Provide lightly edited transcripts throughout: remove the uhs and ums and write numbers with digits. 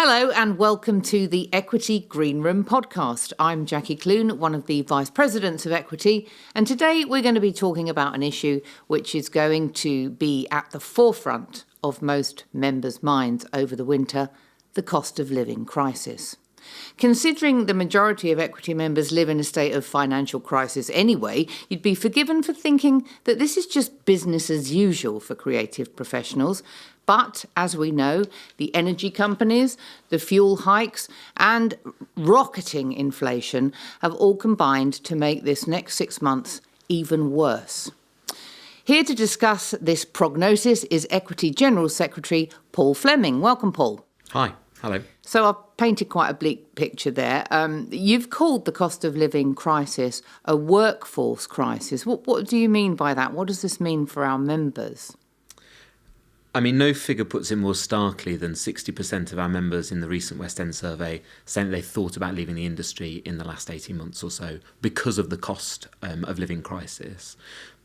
Hello and welcome to the Equity Green Room podcast. I'm Jackie Clune, one of the Vice Presidents of Equity, and today we're going to be talking about an issue which is going to be at the forefront of most members' minds over the winter, the cost of living crisis. Considering the majority of Equity members live in a state of financial crisis anyway, you'd be forgiven for thinking that this is just business as usual for creative professionals. But, as we know, the energy companies, the fuel hikes and rocketing inflation have all combined to make this next 6 months even worse. Here to discuss this prognosis is Equity General Secretary Paul Fleming. Welcome, Paul. Hi. Hello. So I've painted quite a bleak picture there. You've called the cost of living crisis a workforce crisis. What do you mean by that? What does this mean for our members? I mean, no figure puts it more starkly than 60% of our members in the recent West End survey saying that they thought about leaving the industry in the last 18 months or so because of the cost of living crisis.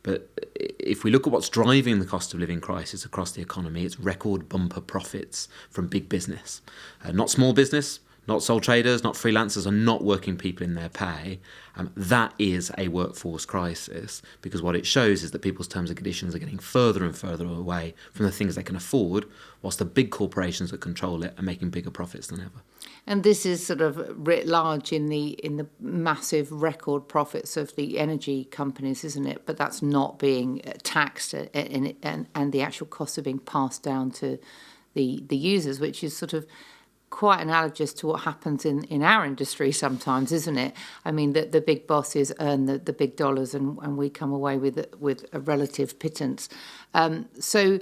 But if we look at what's driving the cost of living crisis across the economy, it's record bumper profits from big business. Not small business, not sole traders, not freelancers, and not working people in their pay. That is a workforce crisis, because what it shows is that people's terms and conditions are getting further and further away from the things they can afford, whilst the big corporations that control it are making bigger profits than ever. And this is sort of writ large in the massive record profits of the energy companies, isn't it? But that's not being taxed and the actual costs are being passed down to the users, which is sort of quite analogous to what happens in our industry sometimes, isn't it? I mean, the big bosses earn the big dollars and we come away with a relative pittance. So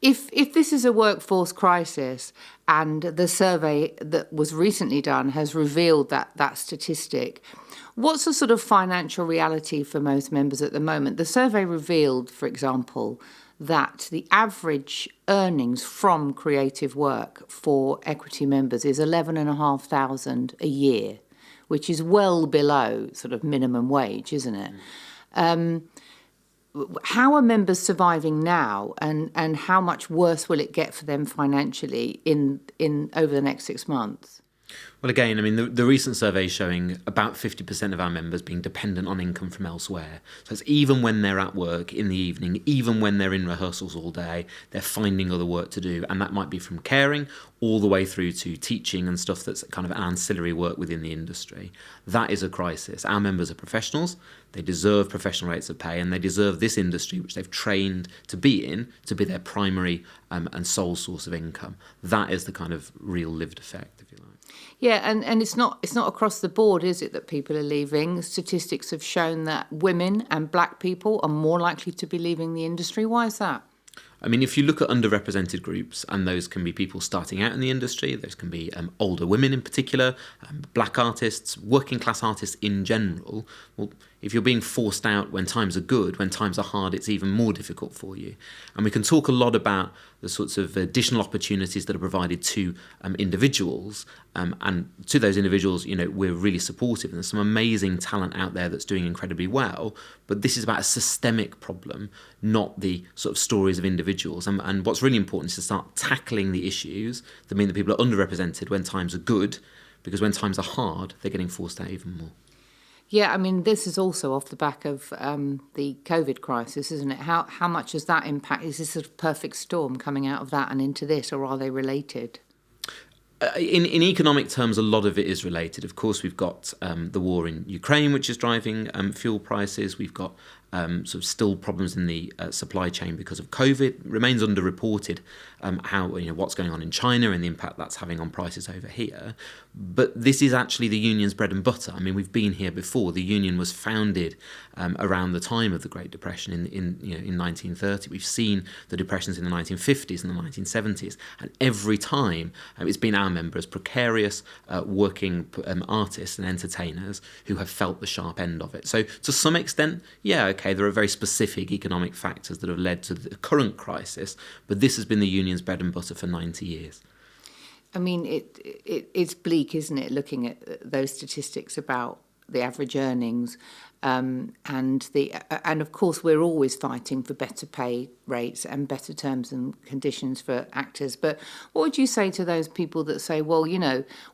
if this is a workforce crisis, and the survey that was recently done has revealed that statistic, what's the sort of financial reality for most members at the moment? The survey revealed, for example, that the average earnings from creative work for Equity members is $11,500 a year, which is well below sort of minimum wage, isn't it? How are members surviving now, and how much worse will it get for them financially in over the next 6 months? Well, again, I mean, the recent survey is showing about 50% of our members being dependent on income from elsewhere. So it's even when they're at work in the evening, even when they're in rehearsals all day, they're finding other work to do. And that might be from caring all the way through to teaching and stuff that's kind of ancillary work within the industry. That is a crisis. Our members are professionals. They deserve professional rates of pay, and they deserve this industry, which they've trained to be their primary and sole source of income. That is the kind of real lived effect, if you like. Yeah, and it's not across the board, is it, that people are leaving? Statistics have shown that women and black people are more likely to be leaving the industry. Why is that? I mean, if you look at underrepresented groups, and those can be people starting out in the industry, those can be older women in particular, black artists, working class artists in general, well, if you're being forced out when times are good, when times are hard, it's even more difficult for you. And we can talk a lot about the sorts of additional opportunities that are provided to individuals. And to those individuals, you know, we're really supportive. And there's some amazing talent out there that's doing incredibly well. But this is about a systemic problem, not the sort of stories of individuals. And what's really important is to start tackling the issues that mean that people are underrepresented when times are good, because when times are hard, they're getting forced out even more. Yeah, I mean, this is also off the back of the COVID crisis, isn't it? How much does that impact? Is this a perfect storm coming out of that and into this, or are they related? In economic terms, a lot of it is related. Of course, we've got the war in Ukraine, which is driving fuel prices. We've got sort of still problems in the supply chain because of COVID. It remains underreported what's going on in China and the impact that's having on prices over here. But this is actually the union's bread and butter. I mean, we've been here before. The union was founded around the time of the Great Depression in 1930. We've seen the depressions in the 1950s and the 1970s, and every time it's been our members, precarious working artists and entertainers, who have felt the sharp end of it. So to some extent, okay, there are very specific economic factors that have led to the current crisis, but this has been the union's bread and butter for 90 years. I mean, it's bleak, isn't it, looking at those statistics about the average earnings. And of course, we're always fighting for better pay rates and better terms and conditions for actors. But what would you say to those people that say, well,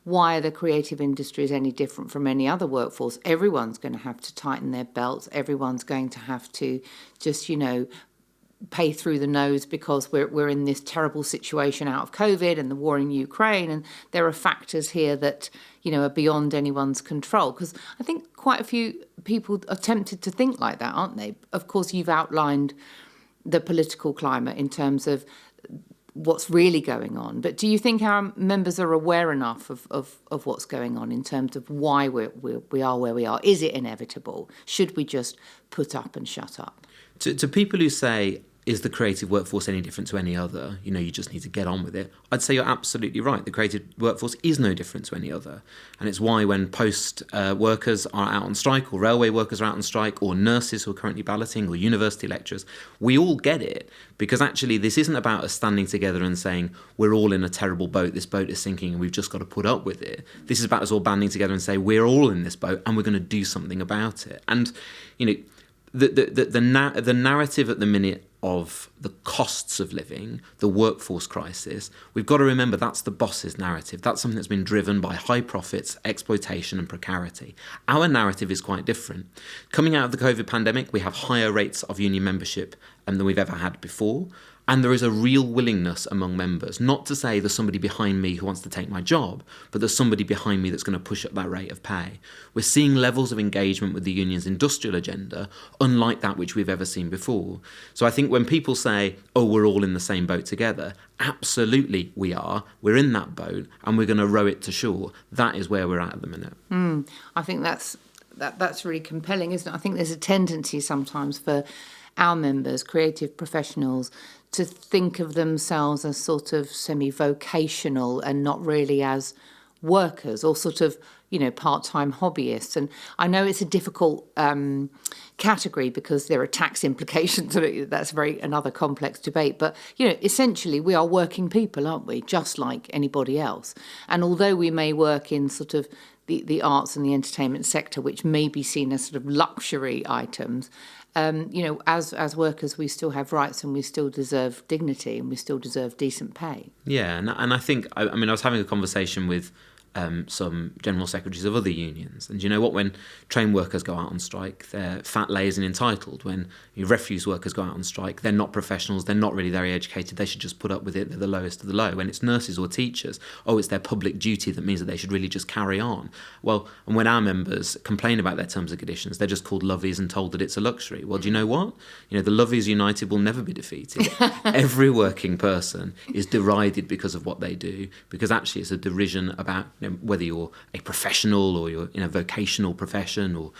why are the creative industries any different from any other workforce? Everyone's going to have to tighten their belts. Everyone's going to have to just, pay through the nose because we're in this terrible situation out of COVID and the war in Ukraine, and there are factors here that are beyond anyone's control. Because I think quite a few people are tempted to think like that, aren't they? Of course, you've outlined the political climate in terms of what's really going on, but do you think our members are aware enough of what's going on in terms of why we are where we are? Is it inevitable? Should we just put up and shut up? To people who say, is the creative workforce any different to any other? You just need to get on with it. I'd say you're absolutely right. The creative workforce is no different to any other. And it's why when post workers are out on strike, or railway workers are out on strike, or nurses who are currently balloting, or university lecturers, we all get it. Because actually this isn't about us standing together and saying, we're all in a terrible boat, this boat is sinking and we've just got to put up with it. This is about us all banding together and say, we're all in this boat and we're going to do something about it. And, the narrative at the minute of the costs of living, the workforce crisis, we've got to remember that's the boss's narrative. That's something that's been driven by high profits, exploitation and precarity. Our narrative is quite different. Coming out of the COVID pandemic, we have higher rates of union membership than we've ever had before. And there is a real willingness among members, not to say there's somebody behind me who wants to take my job, but there's somebody behind me that's going to push up that rate of pay. We're seeing levels of engagement with the union's industrial agenda, unlike that which we've ever seen before. So I think when people say, oh, we're all in the same boat together, absolutely we are. We're in that boat and we're going to row it to shore. That is where we're at the minute. I think that's really compelling, isn't it? I think there's a tendency sometimes for our members, creative professionals, to think of themselves as sort of semi-vocational and not really as workers, or sort of, part-time hobbyists. And I know it's a difficult category because there are tax implications. That's another complex debate. But, essentially we are working people, aren't we? Just like anybody else. And although we may work in sort of the arts and the entertainment sector, which may be seen as sort of luxury items, as workers, we still have rights and we still deserve dignity and we still deserve decent pay. Yeah, and I think, I was having a conversation with some general secretaries of other unions. And you know what? When train workers go out on strike, they're fat, lazy and entitled. When refuse workers go out on strike, they're not professionals, they're not really very educated, they should just put up with it, they're the lowest of the low. When it's nurses or teachers, it's their public duty that means that they should really just carry on. Well, and when our members complain about their terms and conditions, they're just called lovies and told that it's a luxury. Well, do you know what? The Lovies United will never be defeated. Every working person is derided because of what they do, because actually it's a derision about whether you're a professional or you're in a vocational profession, or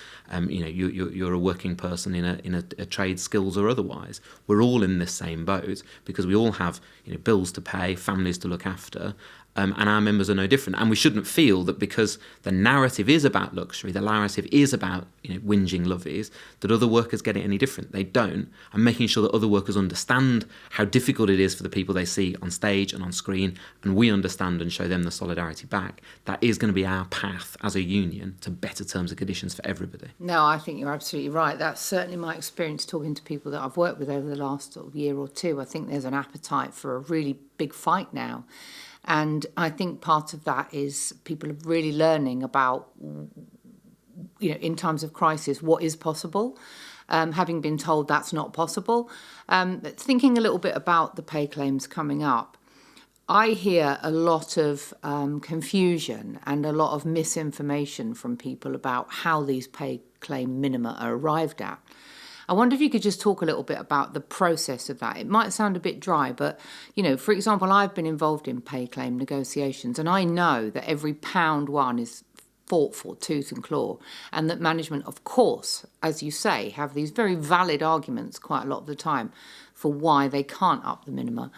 you're a working person in a trade, skills or otherwise. We're all in this same boat because we all have bills to pay, families to look after. And our members are no different. And we shouldn't feel that because the narrative is about luxury, the narrative is about whinging lovies, that other workers get it any different. They don't. And making sure that other workers understand how difficult it is for the people they see on stage and on screen, and we understand and show them the solidarity back, that is going to be our path as a union to better terms and conditions for everybody. No, I think you're absolutely right. That's certainly my experience talking to people that I've worked with over the last sort of year or two. I think there's an appetite for a really big fight now. And I think part of that is people are really learning about, in times of crisis, what is possible, having been told that's not possible. Thinking a little bit about the pay claims coming up, I hear a lot of confusion and a lot of misinformation from people about how these pay claim minima are arrived at. I wonder if you could just talk a little bit about the process of that. It might sound a bit dry, but, for example, I've been involved in pay claim negotiations, and I know that every pound won is fought for tooth and claw, and that management, of course, as you say, have these very valid arguments quite a lot of the time for why they can't up the minima.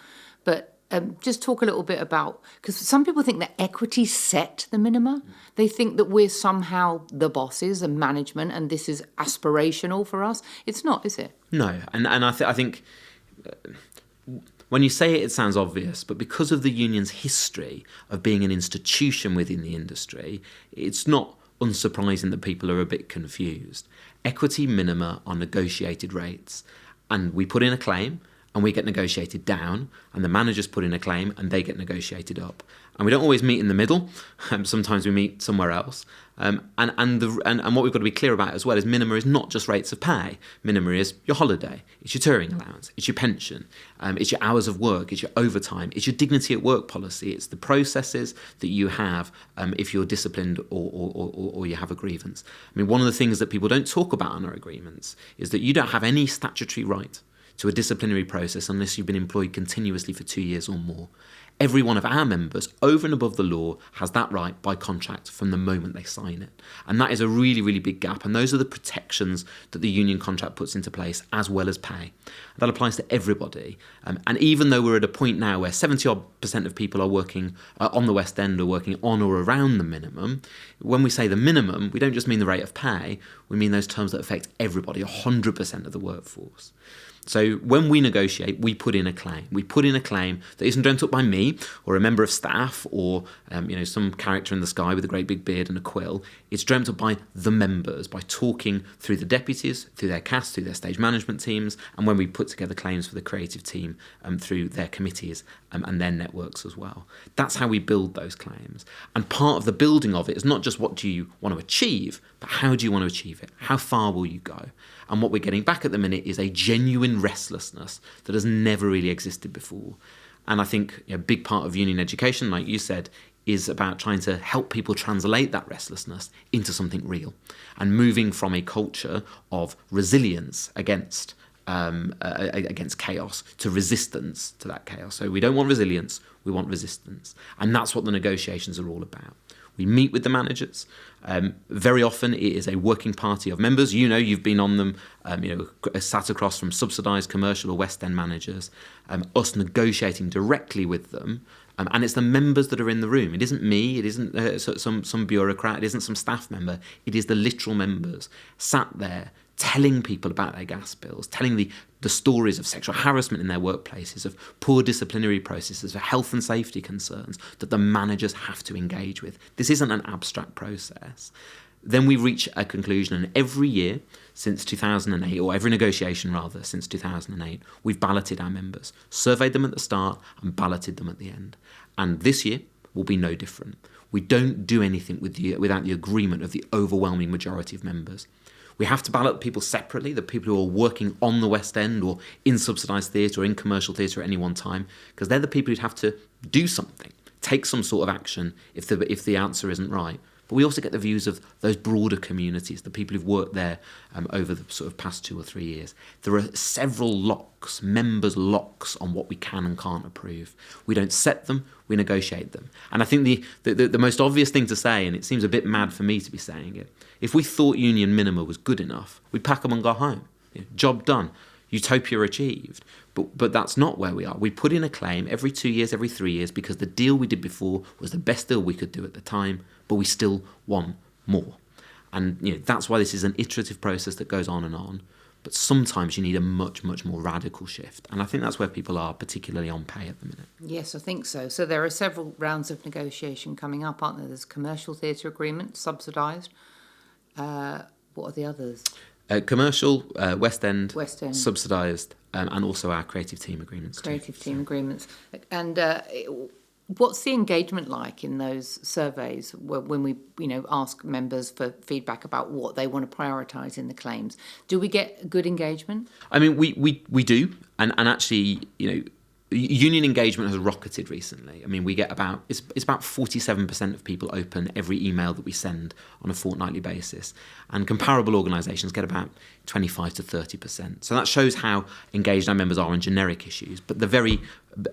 But just talk a little bit about, because some people think that equity set the minima. They think that we're somehow the bosses and management and this is aspirational for us. It's not, is it? No, and I think when you say it, it sounds obvious, but because of the union's history of being an institution within the industry, it's not unsurprising that people are a bit confused. Equity minima are negotiated rates, and we put in a claim and we get negotiated down, and the managers put in a claim and they get negotiated up. And we don't always meet in the middle. Sometimes we meet somewhere else. And what we've got to be clear about as well is minima is not just rates of pay. Minima is your holiday, it's your touring allowance, it's your pension, it's your hours of work, it's your overtime, it's your dignity at work policy, it's the processes that you have if you're disciplined or you have a grievance. I mean, one of the things that people don't talk about in our agreements is that you don't have any statutory right to a disciplinary process unless you've been employed continuously for 2 years or more. Every one of our members, over and above the law, has that right by contract from the moment they sign it. And that is a really, really big gap. And those are the protections that the union contract puts into place, as well as pay. That applies to everybody. And even though we're at a point now where 70% of people are working on the West End or working on or around the minimum, when we say the minimum, we don't just mean the rate of pay, we mean those terms that affect everybody, 100% of the workforce. So when we negotiate, we put in a claim. We put in a claim that isn't dreamt up by me or a member of staff or some character in the sky with a great big beard and a quill. It's dreamt up by the members, by talking through the deputies, through their cast, through their stage management teams, and when we put together claims for the creative team through their committees and their networks as well. That's how we build those claims. And part of the building of it is not just what do you want to achieve, but how do you want to achieve it? How far will you go? And what we're getting back at the minute is a genuine restlessness that has never really existed before. And I think a big part of union education, like you said, is about trying to help people translate that restlessness into something real and moving from a culture of resilience against chaos to resistance to that chaos. So we don't want resilience, we want resistance. And that's what the negotiations are all about. We meet with the managers. Very often it is a working party of members. You've been on them, sat across from subsidised commercial or West End managers, us negotiating directly with them. And it's the members that are in the room. It isn't me, it isn't some bureaucrat, it isn't some staff member. It is the literal members sat there telling people about their gas bills, telling the stories of sexual harassment in their workplaces, of poor disciplinary processes, of health and safety concerns that the managers have to engage with. This isn't an abstract process. Then we reach a conclusion, and every year since 2008, or every negotiation rather, since 2008, we've balloted our members, surveyed them at the start and balloted them at the end. And this year will be no different. We don't do anything without the agreement of the overwhelming majority of members. We have to ballot people separately, the people who are working on the West End or in subsidised theatre or in commercial theatre at any one time, because they're the people who'd have to do something, take some sort of action if the answer isn't right. But we also get the views of those broader communities, the people who've worked there over the sort of past 2 or 3 years. There are several locks, members' locks on what we can and can't approve. We don't set them, we negotiate them. And I think the most obvious thing to say, and it seems a bit mad for me to be saying it, if we thought union minima was good enough, we'd pack them and go home. Job done. Utopia achieved. But that's not where we are. We put in a claim every 2 years, every 3 years, because the deal we did before was the best deal we could do at the time, but we still want more. And that's why this is an iterative process that goes on and on. But sometimes you need a much, much more radical shift. And I think that's where people are, particularly on pay at the minute. Yes, I think so. So there are several rounds of negotiation coming up, aren't there? There's commercial theatre agreement, subsidised. What are the others? Commercial, West End. Subsidised, and also our creative team agreements. Team agreements. And what's the engagement like in those surveys when we ask members for feedback about what they want to prioritise in the claims? Do we get good engagement? I mean, we do, and actually, union engagement has rocketed recently. I mean, we get about 47% of people open every email that we send on a fortnightly basis, and comparable organisations get about 25 to 30%. So that shows how engaged our members are on generic issues. But the very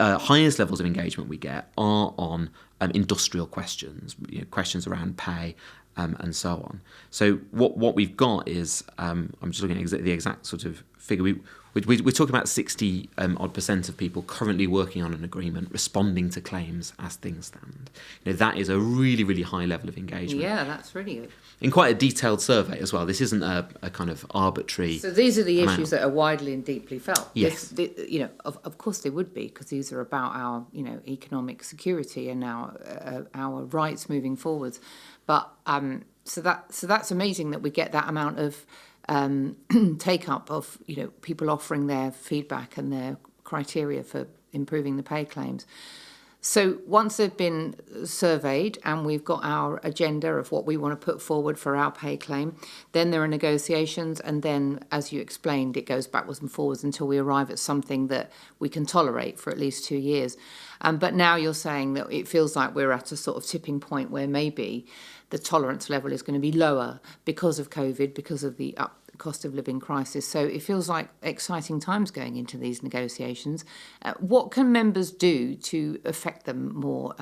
highest levels of engagement we get are on industrial questions, questions around pay, and so on. So what we've got is, I'm just looking at the exact sort of figure. We're talking about 60 odd percent of people currently working on an agreement, responding to claims as things stand. That is a really, really high level of engagement. Yeah, that's really good. In quite a detailed survey as well. This isn't a kind of arbitrary. So these are the issues that are widely and deeply felt. Yes. Of course they would be, because these are about our economic security and our rights moving forwards. But So that's amazing that we get that amount of take up of people offering their feedback and their criteria for improving the pay claims. So once they've been surveyed and we've got our agenda of what we want to put forward for our pay claim, then there are negotiations, and then, as you explained, it goes backwards and forwards until we arrive at something that we can tolerate for at least 2 years. But now you're saying that it feels like we're at a sort of tipping point where maybe the tolerance level is going to be lower because of COVID, because of the cost of living crisis. So it feels like exciting times going into these negotiations. What can members do to affect them more,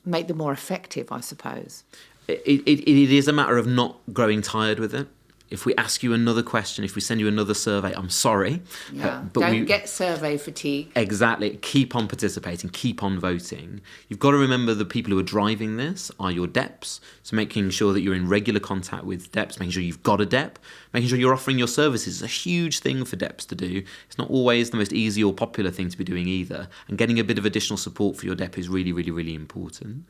make them more effective, I suppose? It is a matter of not growing tired with it. If we ask you another question, if we send you another survey, I'm sorry. But don't get survey fatigue. Exactly. Keep on participating. Keep on voting. You've got to remember the people who are driving this are your DEPs. So making sure that you're in regular contact with DEPs, making sure you've got a DEP, making sure you're offering your services is a huge thing for DEPs to do. It's not always the most easy or popular thing to be doing either. And getting a bit of additional support for your DEP is really, really, really important.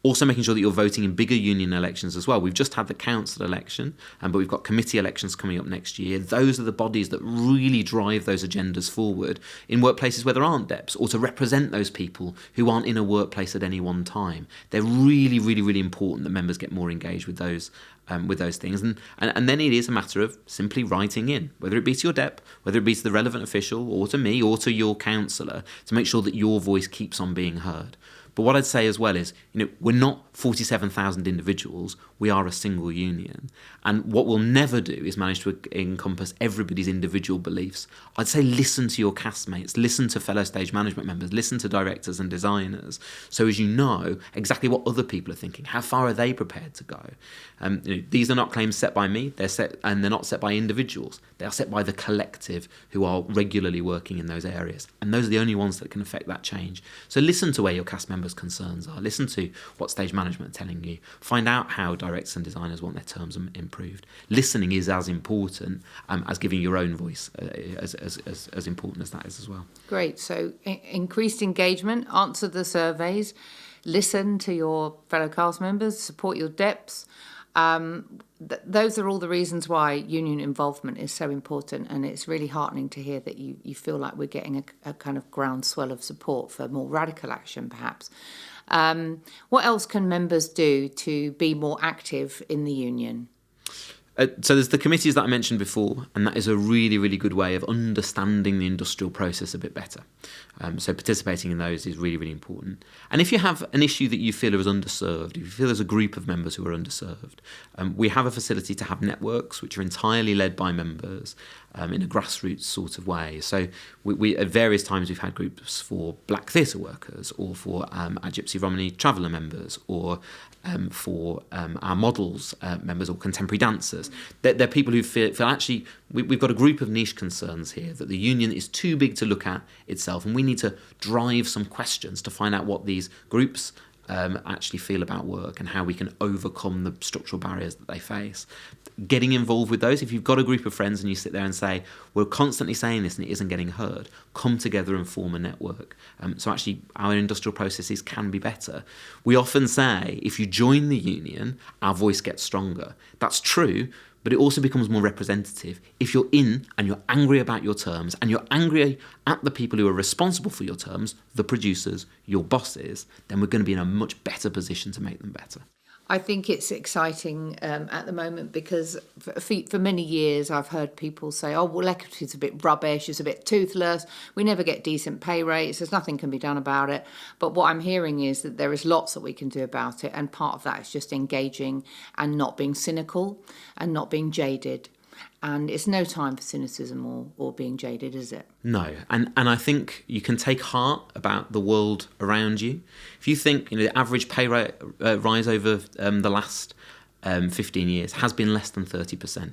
Also making sure that you're voting in bigger union elections as well. We've just had the council election, but we've got committee elections coming up next year. Those are the bodies that really drive those agendas forward in workplaces where there aren't DEPs, or to represent those people who aren't in a workplace at any one time. They're really, really, really important that members get more engaged with those things. And then it is a matter of simply writing in, whether it be to your DEP, whether it be to the relevant official, or to me, or to your councillor, to make sure that your voice keeps on being heard. But what I'd say as well is, we're not 47,000 individuals, we are a single union. And what we'll never do is manage to encompass everybody's individual beliefs. I'd say listen to your castmates, listen to fellow stage management members, listen to directors and designers, so as you know exactly what other people are thinking, how far are they prepared to go. These are not claims set by me, they're not set by individuals, they are set by the collective who are regularly working in those areas. And those are the only ones that can affect that change. So listen to where your cast members' concerns are, listen to what stage management are telling you, find out how directors and designers want their terms improved. Listening is as important as giving your own voice, as important as that is as well. Great. So increased engagement, answer the surveys, listen to your fellow cast members, support your DEPs. Those are all the reasons why union involvement is so important, and it's really heartening to hear that you feel like we're getting a kind of groundswell of support for more radical action, perhaps. What else can members do to be more active in the union? So there's the committees that I mentioned before, and that is a really, really good way of understanding the industrial process a bit better. So participating in those is really, really important. And if you have an issue that you feel is underserved, if you feel there's a group of members who are underserved, we have a facility to have networks which are entirely led by members in a grassroots sort of way. So we at various times we've had groups for black theatre workers, or for our Gypsy Romany Traveller members, or for our models members, or contemporary dancers. They're people who feel actually we've got a group of niche concerns here that the union is too big to look at itself, and we need to drive some questions to find out what these groups actually feel about work and how we can overcome the structural barriers that they face. Getting involved with those, if you've got a group of friends and you sit there and say, we're constantly saying this and it isn't getting heard, come together and form a network. So actually our industrial processes can be better. We often say, if you join the union, our voice gets stronger. That's true, but it also becomes more representative. If you're in and you're angry about your terms, and you're angry at the people who are responsible for your terms, the producers, your bosses, then we're going to be in a much better position to make them better. I think it's exciting at the moment because for many years I've heard people say, oh, well, equity's a bit rubbish, it's a bit toothless, we never get decent pay rates, there's nothing can be done about it. But what I'm hearing is that there is lots that we can do about it, and part of that is just engaging and not being cynical and not being jaded. And it's no time for cynicism or being jaded, is it? No. And I think you can take heart about the world around you. If you think the average pay rate rise over the last 15 years has been less than 30%. On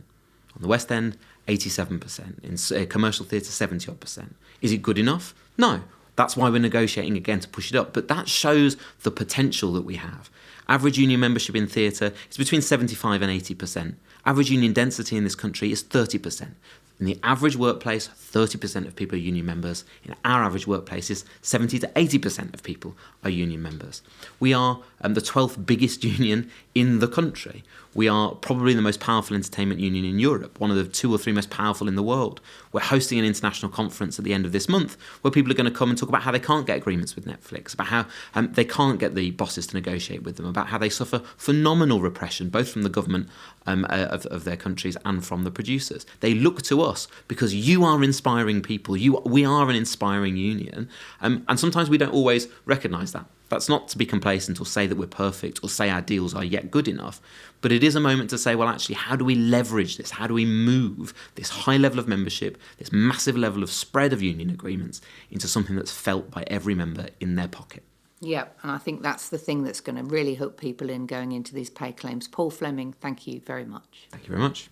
the West End, 87%. In commercial theatre, 70-odd%. Is it good enough? No. That's why we're negotiating again to push it up. But that shows the potential that we have. Average union membership in theatre is between 75 and 80%. Average union density in this country is 30%. In the average workplace, 30% of people are union members. In our average workplaces, 70 to 80% of people are union members. We are the 12th biggest union in the country. We are probably the most powerful entertainment union in Europe, one of the 2 or 3 most powerful in the world. We're hosting an international conference at the end of this month where people are going to come and talk about how they can't get agreements with Netflix, about how they can't get the bosses to negotiate with them, about how they suffer phenomenal repression, both from the government of their countries and from the producers. They look to us because you are inspiring people. We are an inspiring union. And sometimes we don't always recognise that. That's not to be complacent or say that we're perfect or say our deals are yet good enough. But it is a moment to say, well, actually, how do we leverage this? How do we move this high level of membership, this massive level of spread of union agreements into something that's felt by every member in their pocket? Yeah, and I think that's the thing that's going to really hook people in going into these pay claims. Paul Fleming, thank you very much. Thank you very much.